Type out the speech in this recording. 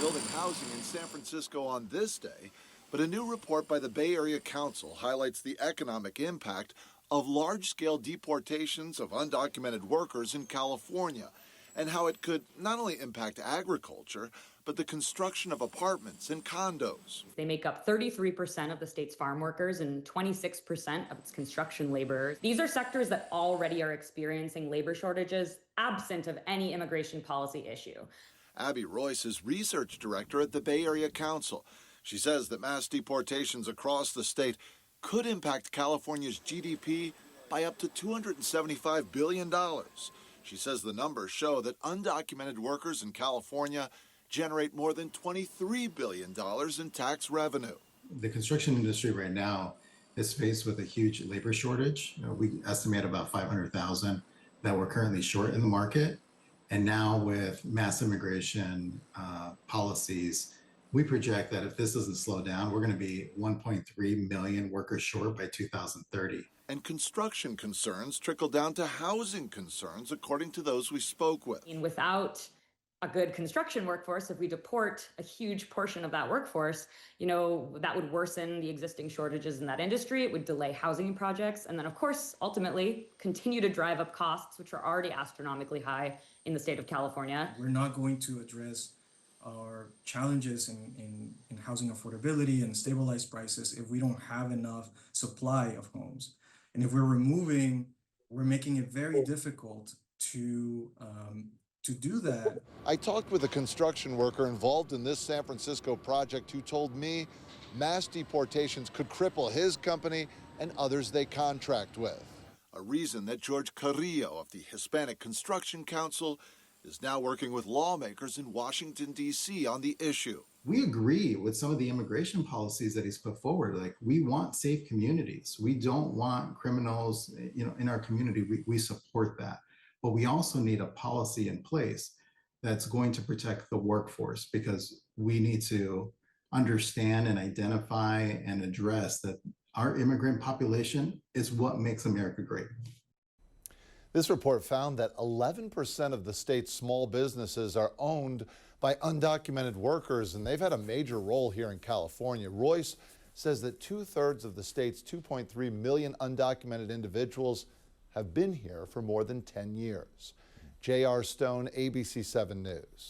building housing in San Francisco on this day, but a new report by the Bay Area Council highlights the economic impact of large-scale deportations of undocumented workers in California and how it could not only impact agriculture, but the construction of apartments and condos. They make up 33% of the state's farm workers and 26% of its construction laborers. These are sectors that already are experiencing labor shortages absent of any immigration policy issue. Abby Royce is research director at the Bay Area Council. She says that mass deportations across the state could impact California's GDP by up to $275 billion. She says the numbers show that undocumented workers in California generate more than $23 billion in tax revenue. The construction industry right now is faced with a huge labor shortage. We estimate about 500,000 that we're currently short in the market. And now with mass immigration policies, we project that if this doesn't slow down, we're going to be 1.3 million workers short by 2030. And construction concerns trickle down to housing concerns, according to those we spoke with. And without a good construction workforce, if we deport a huge portion of that workforce, that would worsen the existing shortages in that industry. It would delay housing projects. And then, of course, ultimately continue to drive up costs, which are already astronomically high in the state of California. We're not going to address our challenges in housing affordability and stabilized prices if we don't have enough supply of homes. And if we're making it very difficult to do that. I talked with a construction worker involved in this San Francisco project who told me mass deportations could cripple his company and others they contract with. A reason that George Carrillo of the Hispanic Construction Council is now working with lawmakers in Washington, D.C. on the issue. We agree with some of the immigration policies that he's put forward. Like, we want safe communities. We don't want criminals, in our community. We support that. But we also need a policy in place that's going to protect the workforce, because we need to understand and identify and address that our immigrant population is what makes America great. This report found that 11% of the state's small businesses are owned by undocumented workers, and they've had a major role here in California. Royce says that 2/3 of the state's 2.3 million undocumented individuals have been here for more than 10 years. J.R. Stone, ABC 7 News.